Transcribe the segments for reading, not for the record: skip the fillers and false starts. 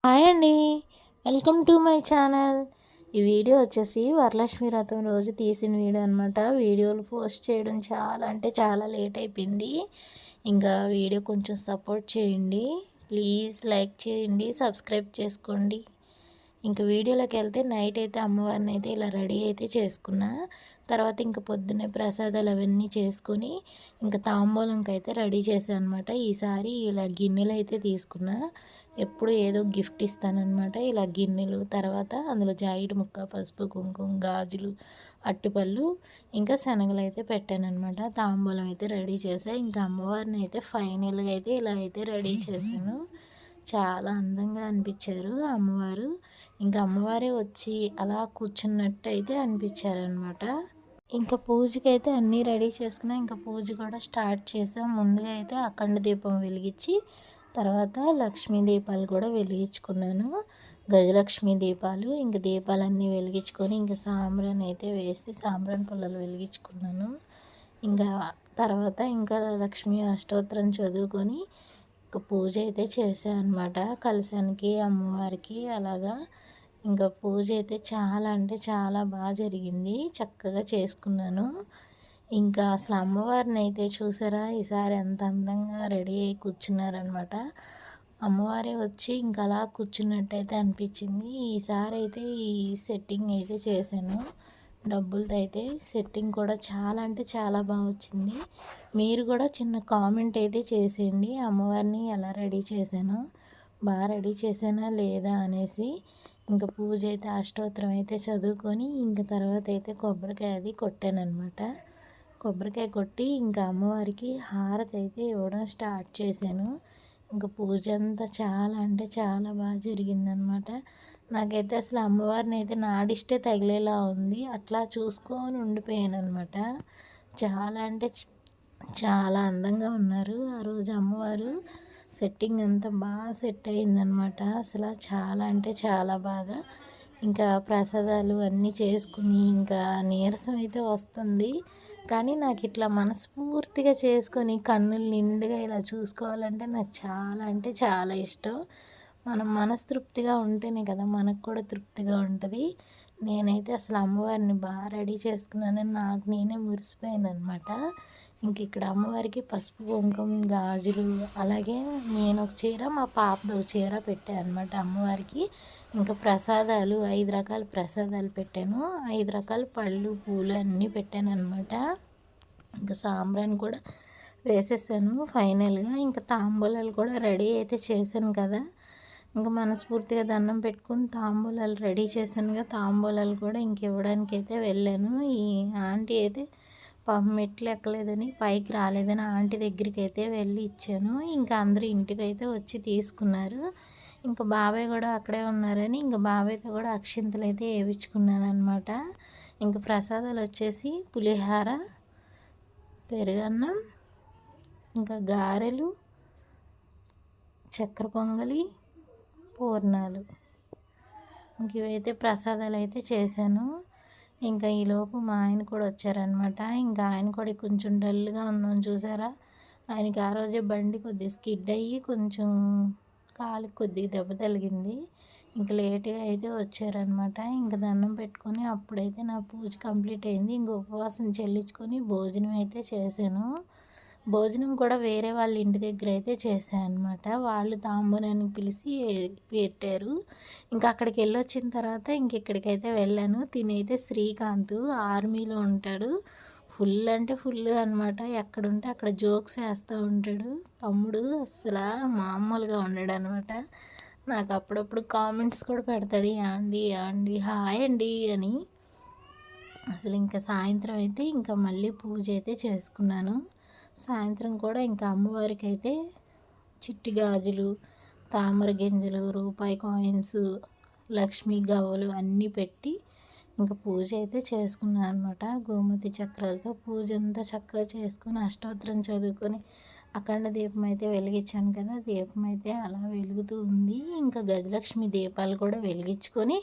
Hi అండి. Welcome to my channel. ఈ video వచ్చేసి వరలక్ష్మి వ్రతం రోజు తీసిన వీడియో అనమాట. వీడియోలు పోస్ట్ చేయడం చాలా లేట్ అయిపోయింది. ఇంకా వీడియో కొంచెం సపోర్ట్ చేయండి. ప్లీజ్ లైక్ చేయండి, సబ్స్క్రైబ్ చేసుకోండి. ఇంక వీడియోలోకి వెళ్తే నైట్ అయితే అమ్మవారిని అయితే ఇలా రెడీ అయితే చేసుకున్నా. తర్వాత ఇంక పొద్దున్నే ప్రసాదాలు అవన్నీ చేసుకొని ఇంకా తాంబూలంకి అయితే రెడీ చేశాను అనమాట. ఈసారి ఇలా గిన్నెలు అయితే తీసుకున్నా. ఎప్పుడు ఏదో గిఫ్ట్ ఇస్తానన్నమాట. ఇలా గిన్నెలు, తర్వాత అందులో జాయిడ్ ముక్క, పసుపు, కుంకుమ, గాజులు, అట్టిపళ్ళు, ఇంకా శనగలు అయితే పెట్టానమాట. తాంబూలం అయితే రెడీ చేశాను. ఇంకా అమ్మవారిని అయితే ఫైనల్గా అయితే ఇలా అయితే రెడీ చేశాను. చాలా అందంగా అనిపించారు అమ్మవారు. ఇంకా అమ్మవారే వచ్చి అలా కూర్చున్నట్టు అయితే అనిపించారనమాట. ఇంకా పూజకి అయితే అన్నీ రెడీ చేసుకున్నా. ఇంకా పూజ కూడా స్టార్ట్ చేసాం. ముందుగా అయితే అఖండ దీపం వెలిగించి తర్వాత లక్ష్మీ దీపాలు కూడా వెలిగించుకున్నాను. గజలక్ష్మి దీపాలు. ఇంకా దీపాలన్నీ వెలిగించుకొని ఇంకా సాంబ్రాన్ని అయితే వేసి సాంబ్రాన్ పుల్లలు వెలిగించుకున్నాను. ఇంకా తర్వాత ఇంకా లక్ష్మీ అష్టోత్తరం చదువుకొని ఇంకా పూజ అయితే చేశాను అనమాట. కలశానికి, అమ్మవారికి అలాగా. ఇంకా పూజ అయితే చాలా బాగా జరిగింది. చక్కగా చేసుకున్నాను. ఇంకా అసలు అమ్మవారిని అయితే చూసారా, ఈసారి ఎంత అందంగా రెడీ అయ్యి కూర్చున్నారనమాట. అమ్మవారే వచ్చి ఇంకా అలా కూర్చున్నట్టయితే అనిపించింది. ఈసారి అయితే ఈ సెట్టింగ్ అయితే చేశాను. డబ్బులతో అయితే సెట్టింగ్ కూడా చాలా బాగా వచ్చింది. మీరు కూడా చిన్న కామెంట్ అయితే చేసేయండి, అమ్మవారిని ఎలా రెడీ చేశానో, బాగా రెడీ చేశానా లేదా అనేసి. ఇంకా పూజ అయితే అష్టోత్తరం అయితే చదువుకొని ఇంకా తర్వాత అయితే కొబ్బరికాయ అది కొట్టానమాట. కొబ్బరికాయ కొట్టి ఇంకా అమ్మవారికి హారతి అయితే ఇవ్వడం స్టార్ట్ చేశాను. ఇంకా పూజ అంతా చాలా బాగా జరిగిందనమాట. నాకైతే అసలు అమ్మవారిని అయితే నాడిష్టే తగిలేలా ఉంది. అట్లా చూసుకొని ఉండిపోయాను అనమాట. చాలా అందంగా ఉన్నారు ఆ రోజు అమ్మవారు. సెట్టింగ్ అంతా బాగా సెట్ అయిందనమాట. అసలు చాలా బాగా. ఇంకా ప్రసాదాలు అన్నీ చేసుకుని ఇంకా నీరసం అయితే వస్తుంది. కానీ నాకు ఇట్లా మనస్ఫూర్తిగా చేసుకొని కన్నులు నిండుగా ఇలా చూసుకోవాలంటే నాకు చాలా ఇష్టం. మనం మనస్తృప్తిగా ఉంటేనే కదా మనకు కూడా తృప్తిగా ఉంటుంది. నేనైతే అసలు అమ్మవారిని బాగా రెడీ చేసుకున్నానని నాకు నేనే మురిసిపోయాను అనమాట. ఇంక ఇక్కడ అమ్మవారికి పసుపు, కుంకుమ, గాజులు, అలాగే నేను ఒక చీర, మా పాపది ఒక చీర పెట్టాను అనమాట అమ్మవారికి. ఇంకా ప్రసాదాలు 5 రకాల ప్రసాదాలు పెట్టాను. 5 రకాల పళ్ళు, పూలు అన్నీ పెట్టాను అనమాట. ఇంకా సాంబ్రాన్ని కూడా వేసేసాను ఫైనల్గా. ఇంకా తాంబూలాలు కూడా రెడీ అయితే చేశాను కదా. ఇంకా మనస్ఫూర్తిగా దండం పెట్టుకుని తాంబూలాలు రెడీ చేశానుగా. తాంబూలాలు కూడా ఇంక ఇవ్వడానికి అయితే వెళ్ళాను. ఈ ఆంటీ అయితే పాపం మెట్లు ఎక్కలేదని, పైకి రాలేదని ఆంటీ దగ్గరికి అయితే వెళ్ళి ఇచ్చాను. ఇంకా అందరూ ఇంటికి అయితే వచ్చి తీసుకున్నారు. ఇంకా బాబాయ్ కూడా అక్కడే ఉన్నారని ఇంకా బాబాయ్తో కూడా అక్షింతలు అయితే వేయించుకున్నాను అనమాట. ఇంకా ప్రసాదాలు వచ్చేసి పులిహార, పెరుగన్నం, ఇంకా గారెలు, చక్కెర పొంగలి, పూర్ణాలు, ఇంక ఇవైతే ప్రసాదాలు అయితే చేశాను. ఇంకా ఈలోపు మా ఆయన కూడా వచ్చారనమాట. ఇంకా ఆయన కూడా కొంచెం డల్గా ఉన్నాం చూసారా. ఆయనకి ఆ రోజే బండి కొద్దిగా స్కిడ్ అయ్యి కొంచెం కాలుకి కొద్దిగా దెబ్బ తగిలింది. ఇంక లేట్గా అయితే వచ్చారనమాట. ఇంకా దండం పెట్టుకొని అప్పుడైతే నా పూజ కంప్లీట్ అయింది. ఇంక ఉపవాసం చెల్లించుకొని భోజనం అయితే చేశాను. భోజనం కూడా వేరే వాళ్ళ ఇంటి దగ్గర అయితే చేశాను అనమాట. వాళ్ళు తాంబూలానికి పిలిచి పెట్టారు. ఇంకా అక్కడికి వెళ్ళొచ్చిన తర్వాత ఇక్కడికైతే వెళ్ళాను. తినైతే శ్రీకాంత్ ఆర్మీలో ఉంటాడు. ఫుల్ అంటే ఫుల్ అనమాట. ఎక్కడుంటే అక్కడ జోక్స్ వేస్తూ ఉంటాడు తమ్ముడు. అసలు మామూలుగా ఉన్నాడు అనమాట. నాకు అప్పుడప్పుడు కామెంట్స్ కూడా పెడతాడు, యాండి యాండి హాయ్ అండి అని. అసలు ఇంకా సాయంత్రం అయితే ఇంకా మళ్ళీ పూజ అయితే చేసుకున్నాను. సాయంత్రం కూడా ఇంకా అమ్మవారికి అయితే చిట్టి గాజులు, తామర గింజలు, రూపాయి కాయిన్స్, లక్ష్మీ గవ్వలు అన్నీ పెట్టి ఇంకా పూజ అయితే చేసుకున్నాను అనమాట. గోమతి చక్రాలతో పూజ అంతా చక్కగా చేసుకొని అష్టోత్తరం చదువుకొని అఖండ దీపం అయితే వెలిగించాను కదా. దీపం అయితే అలా వెలుగుతూ ఉంది. ఇంకా గజలక్ష్మి దీపాలు కూడా వెలిగించుకొని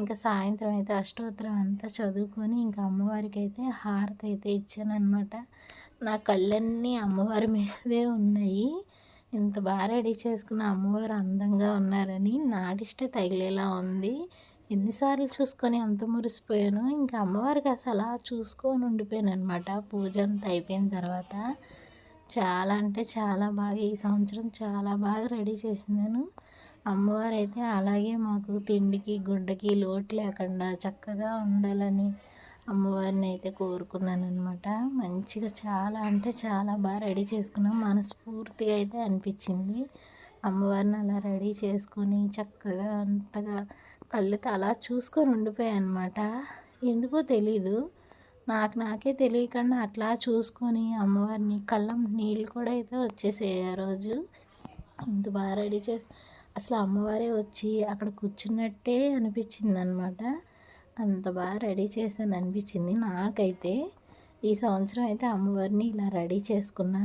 ఇంకా సాయంత్రం అయితే అష్టోత్తరం అంతా చదువుకొని ఇంకా అమ్మవారికి అయితే హారతి అయితే ఇచ్చాను అనమాట. నా కళ్ళన్నీ అమ్మవారి మీదే ఉన్నాయి. ఇంత బాగా రెడీ చేసుకున్న అమ్మవారు అందంగా ఉన్నారని నాడిష్ట తగిలేలా ఉంది. ఎన్నిసార్లు చూసుకొని అంత మురిసిపోయాను. ఇంకా అమ్మవారికి అసలు అలా చూసుకొని ఉండిపోయాను అనమాట. పూజ అంతా అయిపోయిన తర్వాత చాలా అంటే చాలా బాగా ఈ సంవత్సరం చాలా బాగా రెడీ చేసినాను. అమ్మవారు అయితే అలాగే మాకు తిండికి గుడ్డకి లోటు లేకుండా చక్కగా ఉండాలని అమ్మవారిని అయితే కోరుకున్నాను అనమాట. మంచిగా చాలా అంటే చాలా బాగా రెడీ చేసుకున్నాం. మనస్ఫూర్తిగా అయితే అనిపించింది. అమ్మవారిని అలా రెడీ చేసుకొని చక్కగా అంతగా కళ్ళతో అలా చూసుకొని ఉండిపోయాయి అనమాట. ఎందుకో తెలీదు, నాకే తెలియకుండా అట్లా చూసుకొని అమ్మవారిని కళ్ళం నీళ్ళు కూడా అయితే వచ్చేసాయి ఆ రోజు. ఇంత బాగా రెడీ చేసి అసలు అమ్మవారే వచ్చి అక్కడ కూర్చున్నట్టే అనిపించింది అనమాట. అంత బాగా రెడీ చేశాను అనిపించింది నాకైతే. ఈ సంవత్సరం అయితే అమ్మవారిని ఇలా రెడీ చేసుకున్నా.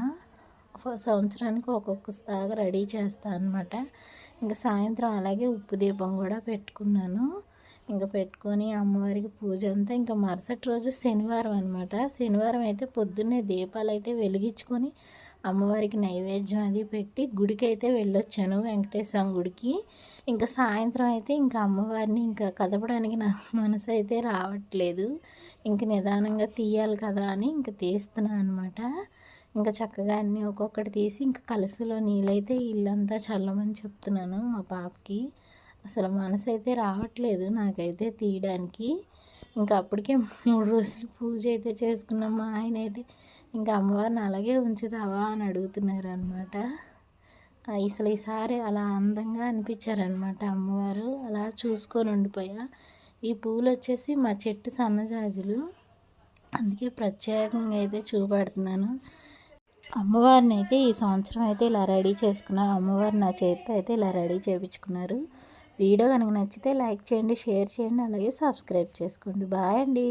సంవత్సరానికి ఒక్కొక్కసారి రెడీ చేస్తాను అనమాట. ఇంకా సాయంత్రం అలాగే ఉప్పు దీపం కూడా పెట్టుకున్నాను. ఇంకా పెట్టుకొని అమ్మవారికి పూజ అంతా ఇంకా మరుసటి రోజు శనివారం అనమాట. శనివారం అయితే పొద్దున్నే దీపాలు అయితే వెలిగించుకొని అమ్మవారికి నైవేద్యం అది పెట్టి గుడికి అయితే వెళ్ళొచ్చాను, వెంకటేశ్వర గుడికి. ఇంకా సాయంత్రం అయితే ఇంకా అమ్మవారిని ఇంకా కదపడానికి నా మనసు అయితే రావట్లేదు. ఇంక నిదానంగా తీయాలి కదా అని ఇంకా తీస్తున్నాను అనమాట. ఇంకా చక్కగా అన్నీ ఒక్కొక్కటి తీసి ఇంకా కలసలో నీళ్ళైతే ఇల్లంతా చల్లమని చెప్తున్నాను మా పాపకి. అసలు మనసు అయితే రావట్లేదు నాకైతే తీయడానికి. ఇంకా అప్పటికే 3 రోజులు పూజ అయితే చేసుకున్నాం. మా ఆయన అయితే ఇంకా అమ్మవారిని అలాగే ఉంచుతావా అని అడుగుతున్నారు అనమాట. అసలు ఈసారి అలా అందంగా అనిపించారనమాట అమ్మవారు. అలా చూసుకొని ఉండిపోయా. ఈ పూలు వచ్చేసి మా చెట్టు సన్నజాజులు, అందుకే ప్రత్యేకంగా అయితే చూపెడుతున్నాను. అమ్మవారిని అయితే ఈ సంవత్సరం అయితే ఇలా రెడీ చేసుకున్నా. అమ్మవారు నా చేతితో అయితే ఇలా రెడీ చేయించుకున్నారు. వీడియో కనుక నచ్చితే లైక్ చేయండి, షేర్ చేయండి, అలాగే సబ్స్క్రైబ్ చేసుకోండి. బాయ్ అండి.